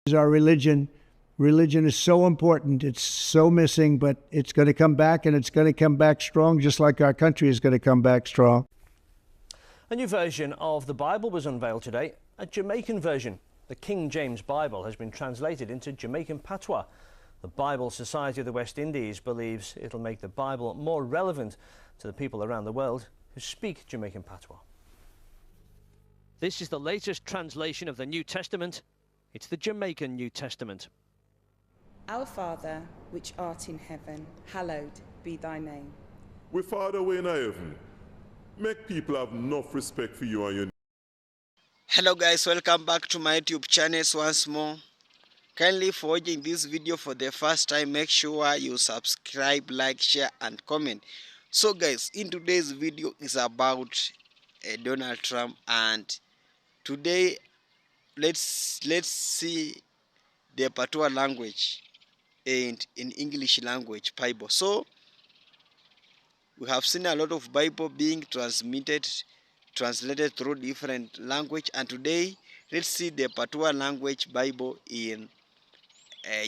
Our religion is so important. It's so missing, but it's going to come back, and it's going to come back strong, just like our country is going to come back strong. A new version of the Bible was unveiled today, a Jamaican version. The King James Bible has been translated into Jamaican Patois. The Bible Society of the West Indies believes it'll make the Bible more relevant to the people around the world who speak Jamaican Patois. This is the latest translation of the New Testament. It's the Jamaican New Testament. Our Father, which art in heaven, hallowed be thy name. We Father, we in heaven. Make people have enough respect for you and your name. Hello guys, welcome back to my YouTube channel once more. Kindly for watching this video for the first time, make sure you subscribe, like, share and comment. So guys, in today's video is about Donald Trump, and today let's see the Patois language and in English language Bible. So we have seen a lot of Bible being translated through different language, and today let's see the Patois language Bible in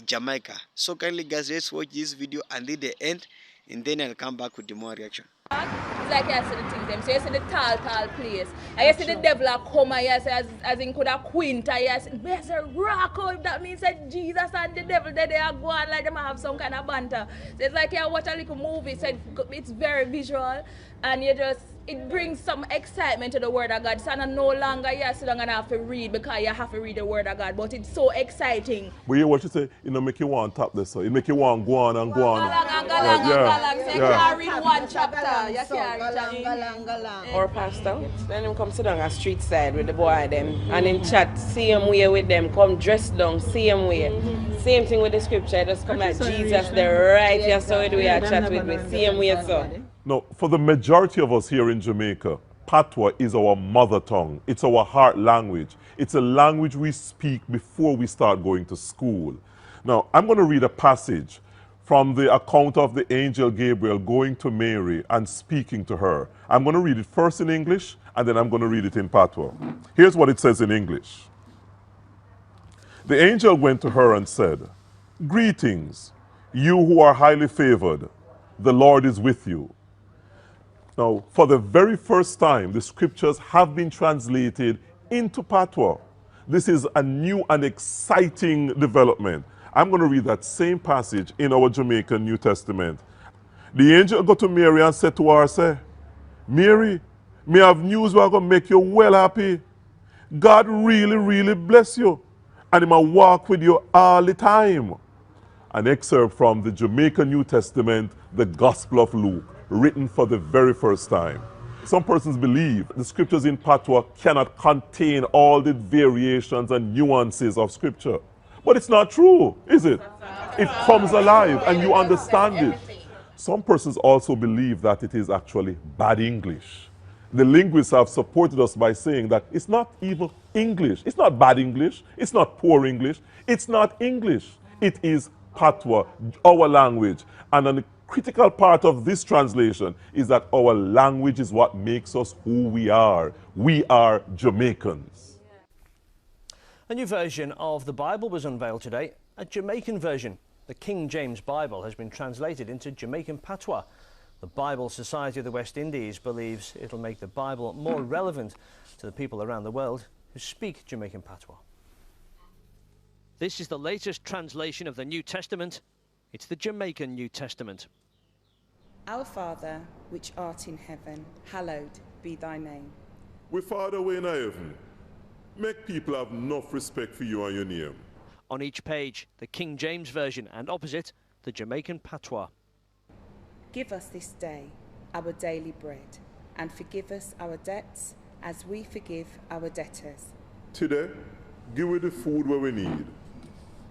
Jamaica. So kindly guys, let's watch this video until the end, and then I'll come back with the more reaction. It's like you see the things them. So you see the tall place. And you see the devil a come and you see as in could a quinta, you see there's a rock out. That means that Jesus and the devil they are going like them have some kind of banter. So it's like you watch a little movie, so it's very visual, and it brings some excitement to the word of God. So no longer you sit down and have to read because you have to read the word of God, but it's so exciting. But you what you say, it make you want to tap this, so it make you want to go on and go on. So you can't read one chapter. You Or pastor, then him come sit down at street side with the boy them and him chat same way with them, come dressed down same way. Same thing with the scripture, just come like Jesus the right here, so the way I chat with me, same way so. No, for the majority of us here in Jamaica, Patois is our mother tongue. It's our heart language. It's a language we speak before we start going to school. Now, I'm going to read a passage from the account of the angel Gabriel going to Mary and speaking to her. I'm going to read it first in English, and then I'm going to read it in Patois. Here's what it says in English. The angel went to her and said, "Greetings, you who are highly favored. The Lord is with you." Now, for the very first time, the scriptures have been translated into Patois. This is a new and exciting development. I'm going to read that same passage in our Jamaican New Testament. The angel got to Mary and said to her, say, "Mary, me have news where I'm going to make you well happy. God really, really bless you, and he will walk with you all the time." An excerpt from the Jamaican New Testament, the Gospel of Luke, written for the very first time. Some persons believe the scriptures in Patois cannot contain all the variations and nuances of scripture. But it's not true, is it? It comes alive and you understand it. Some persons also believe that it is actually bad English. The linguists have supported us by saying that it's not even English. It's not bad English. It's not poor English. It's not English. It is Patois, our language. And a critical part of this translation is that our language is what makes us who we are. We are Jamaicans. A new version of the Bible was unveiled today, a Jamaican version. The King James Bible has been translated into Jamaican Patois. The Bible Society of the West Indies believes it'll make the Bible more relevant to the people around the world who speak Jamaican Patois. This is the latest translation of the New Testament. It's the Jamaican New Testament. Our Father, which art in heaven, hallowed be thy name. We Father, we in heaven. Make people have enough respect for you and your name. On each page, the King James Version, and opposite, the Jamaican Patois. Give us this day our daily bread, and forgive us our debts as we forgive our debtors. Today, give we the food where we need.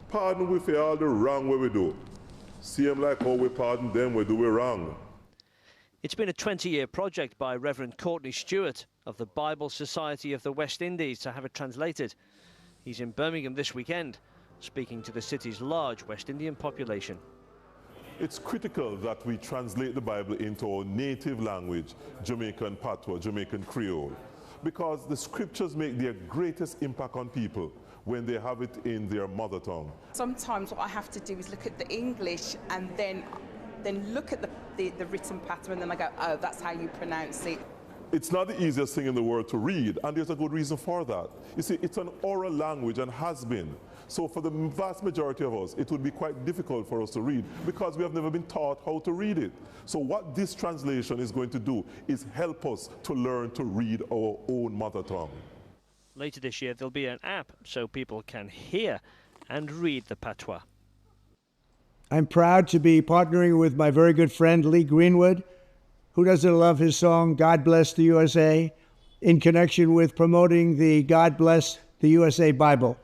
Pardon we for all the wrong where we do. Same like how we pardon them we do we wrong. It's been a 20-year project by Reverend Courtney Stewart of the Bible Society of the West Indies to have it translated. He's in Birmingham this weekend, speaking to the city's large West Indian population. It's critical that we translate the Bible into our native language, Jamaican Patois, Jamaican Creole, because the scriptures make their greatest impact on people when they have it in their mother tongue. Sometimes what I have to do is look at the English and then look at the written pattern, and then I go, oh, that's how you pronounce it. It's not the easiest thing in the world to read, and there's a good reason for that. You see, it's an oral language and has been. So for the vast majority of us, it would be quite difficult for us to read because we have never been taught how to read it. So what this translation is going to do is help us to learn to read our own mother tongue. Later this year, there'll be an app so people can hear and read the Patois. I'm proud to be partnering with my very good friend Lee Greenwood. Who doesn't love his song, God Bless the USA, in connection with promoting the God Bless the USA Bible.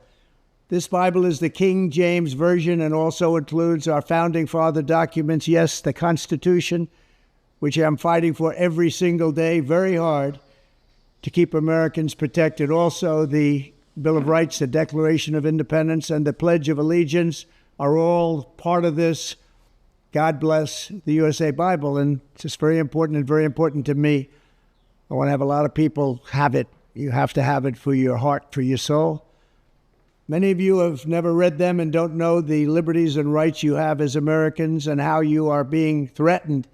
This Bible is the King James Version and also includes our Founding Father documents, yes, the Constitution, which I'm fighting for every single day, very hard, to keep Americans protected. Also, the Bill of Rights, the Declaration of Independence, and the Pledge of Allegiance are all part of this God Bless the USA Bible, and it's just very important and very important to me. I want to have a lot of people have it. You have to have it for your heart, for your soul. Many of you have never read them and don't know the liberties and rights you have as Americans and how you are being threatened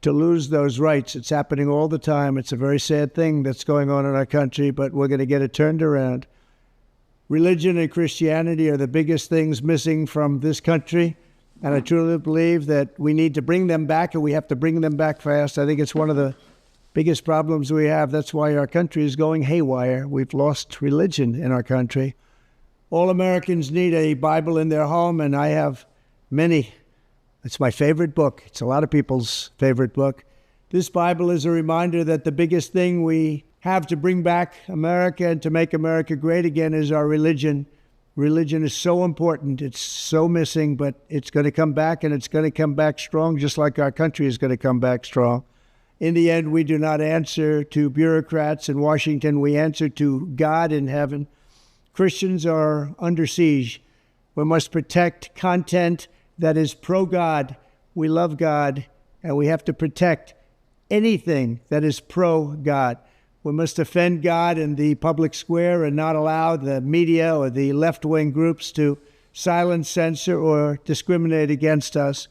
to lose those rights. It's happening all the time. It's a very sad thing that's going on in our country, but we're going to get it turned around. Religion and Christianity are the biggest things missing from this country. And I truly believe that we need to bring them back, and we have to bring them back fast. I think it's one of the biggest problems we have. That's why our country is going haywire. We've lost religion in our country. All Americans need a Bible in their home, and I have many. It's my favorite book. It's a lot of people's favorite book. This Bible is a reminder that the biggest thing we have to bring back America and to make America great again is our religion. Religion is so important. It's so missing, but it's going to come back, and it's going to come back strong, just like our country is going to come back strong. In the end, we do not answer to bureaucrats in Washington. We answer to God in heaven. Christians are under siege. We must protect content that is pro-God. We love God, and we have to protect anything that is pro-God. We must defend God in the public square and not allow the media or the left-wing groups to silence, censor, or discriminate against us.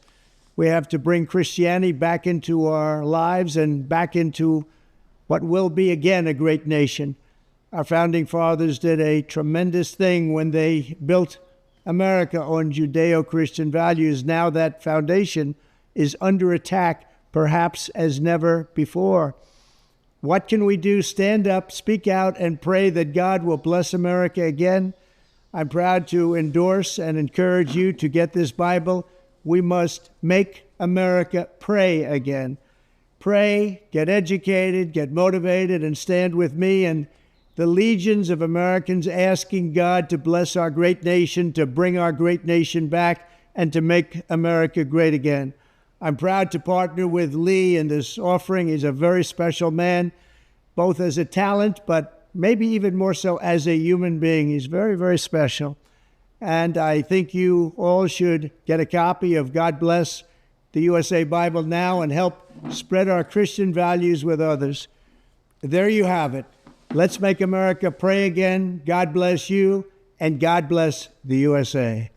We have to bring Christianity back into our lives and back into what will be again a great nation. Our founding fathers did a tremendous thing when they built America on Judeo-Christian values. Now that foundation is under attack, perhaps as never before. What can we do? Stand up, speak out, and pray that God will bless America again. I'm proud to endorse and encourage you to get this Bible. We must make America pray again. Pray, get educated, get motivated, and stand with me and the legions of Americans asking God to bless our great nation, to bring our great nation back, and to make America great again. I'm proud to partner with Lee in this offering. He's a very special man, both as a talent, but maybe even more so as a human being. He's very, very special. And I think you all should get a copy of God Bless the USA Bible now and help spread our Christian values with others. There you have it. Let's make America pray again. God bless you, and God bless the USA.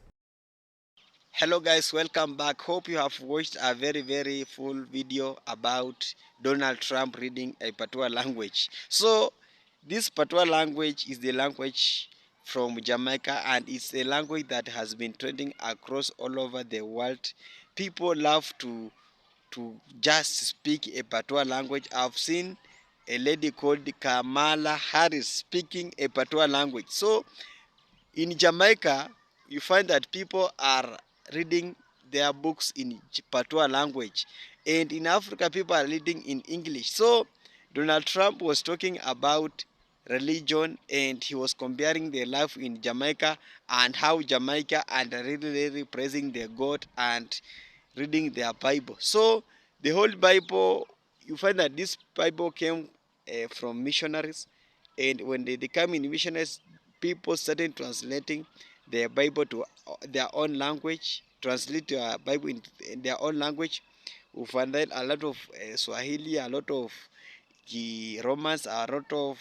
Hello guys, welcome back. Hope you have watched a very full video about Donald Trump reading a Patois language. So this Patois language is the language from Jamaica, and it's a language that has been trending across all over the world. People love to just speak a Patois language. I've seen a lady called Kamala Harris speaking a Patois language. So in Jamaica, you find that people are reading their books in Patois language, and in Africa people are reading in English. So Donald Trump was talking about religion, and he was comparing their life in Jamaica and how Jamaica and really praising their God and reading their Bible. So the whole Bible, you find that this Bible came from missionaries, and when they come in missionaries, people started translating their Bible to their own language, translate their Bible in their own language. We find that a lot of Swahili, a lot of the Romans, a lot of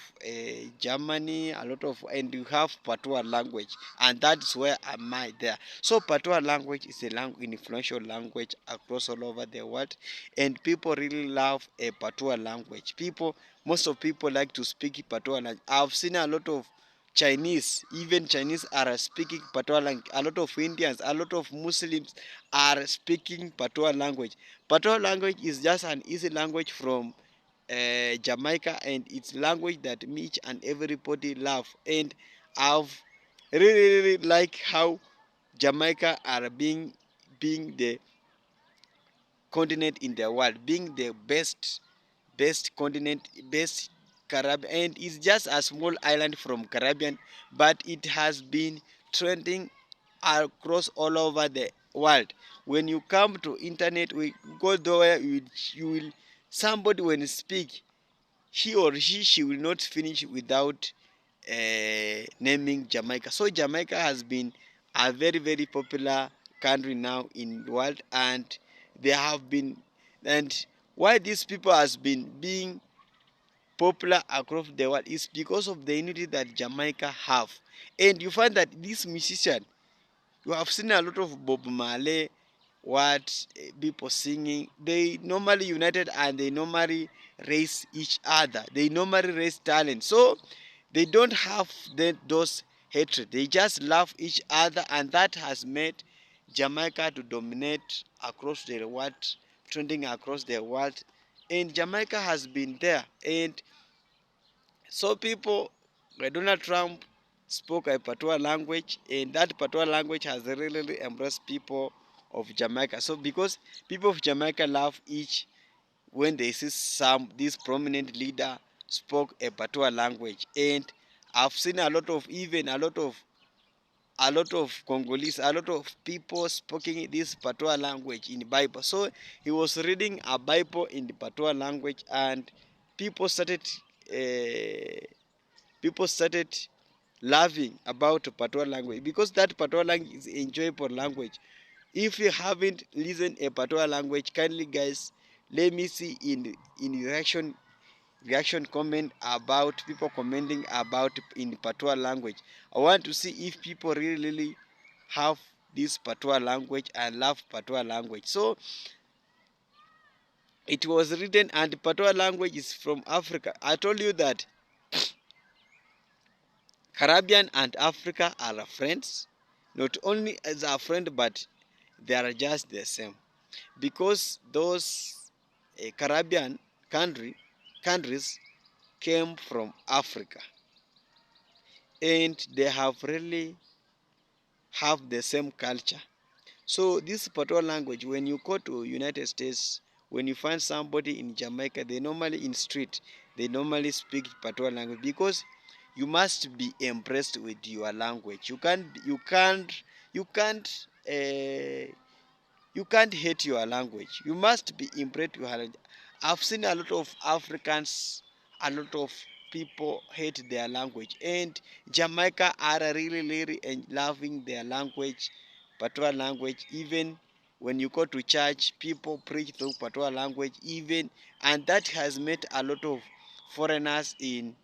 Germany, a lot of, and you have Patois language, and that's where am I there. So Patois language is a influential language across all over the world, and people really love a Patois language. Most of people like to speak Patois language. I've seen a lot of Chinese, even Chinese are speaking Patois language. A lot of Indians, a lot of Muslims are speaking Patois language. Patois language is just an easy language from Jamaica, and it's language that each and everybody love. And I've really like how Jamaica are being the continent in the world, being the best continent, best Caribbean, and it's just a small island from Caribbean, but it has been trending across all over the world. When you come to internet, we go there, you will somebody when speak, he or she will not finish without naming Jamaica. So Jamaica has been a very popular country now in the world, and they have been, and why these people has been being popular across the world is because of the unity that Jamaica have. And you find that this musician, you have seen a lot of Bob Marley, what people singing, they normally united and they normally raise each other. They normally raise talent. So they don't have those hatred. They just love each other, and that has made Jamaica to dominate across the world, trending across the world. And Jamaica has been there. And so people, Donald Trump spoke a Patois language, and that Patois language has really embraced people of Jamaica. So because people of Jamaica love each when they see this prominent leader spoke a Patois language, and I've seen a lot of Congolese, a lot of people speaking this Patois language in the Bible. So he was reading a Bible in the Patois language, and people started uh, people started laughing about Patois language because that Patois language is enjoyable language. If you haven't listened a Patois language, kindly guys, let me see in reaction comment about people commenting about in Patois language. I want to see if people really have this Patois language and love Patois language. So it was written, and Patois language is from Africa. I told you that Caribbean and Africa are friends. Not only as a friend, but they are just the same. Because those Caribbean countries came from Africa, and they have really have the same culture. So this Patois language, when you go to United States, when you find somebody in Jamaica, they normally in street, they normally speak Patois language because you must be impressed with your language. Uh, you can't hate your language. You must be impressed with your language. I've seen a lot of Africans, a lot of people hate their language, and Jamaica are really loving their language, Patois language. Even when you go to church, people preach through Patois language. Even, and that has made a lot of foreigners in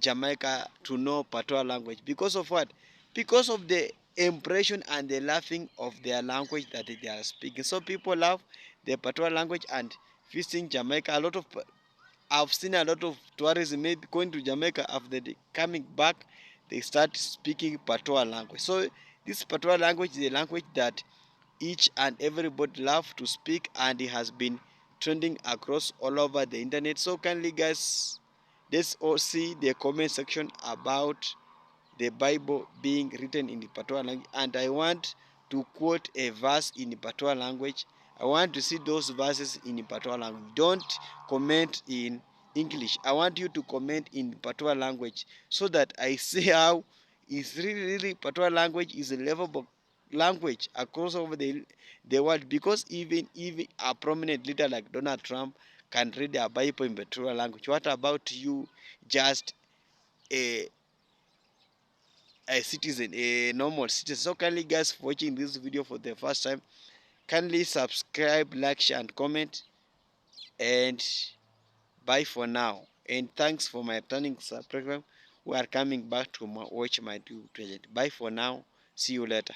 Jamaica to know Patois language. Because of what? Because of the impression and the laughing of their language that they are speaking. So people love the Patois language, and visiting Jamaica. I've seen a lot of tourists maybe going to Jamaica after they coming back, they start speaking Patois language. So this Patois language is a language that each and everybody love to speak, and it has been trending across all over the internet. So kindly guys, let's all see the comment section about the Bible being written in the Patois language, and I want to quote a verse in the Patois language. I want to see those verses in the Patois language. Don't comment in English. I want you to comment in Patois language so that I see how is really Patois language is a livable language across over the world, because even a prominent leader like Donald Trump can read a Bible in Patois language. What about you, just a citizen, a normal citizen? So kindly guys, for watching this video for the first time, kindly subscribe, like, share and comment, and Bye for now. And thanks for my returning program. We are coming back to watch my YouTube. Bye for now. See you later.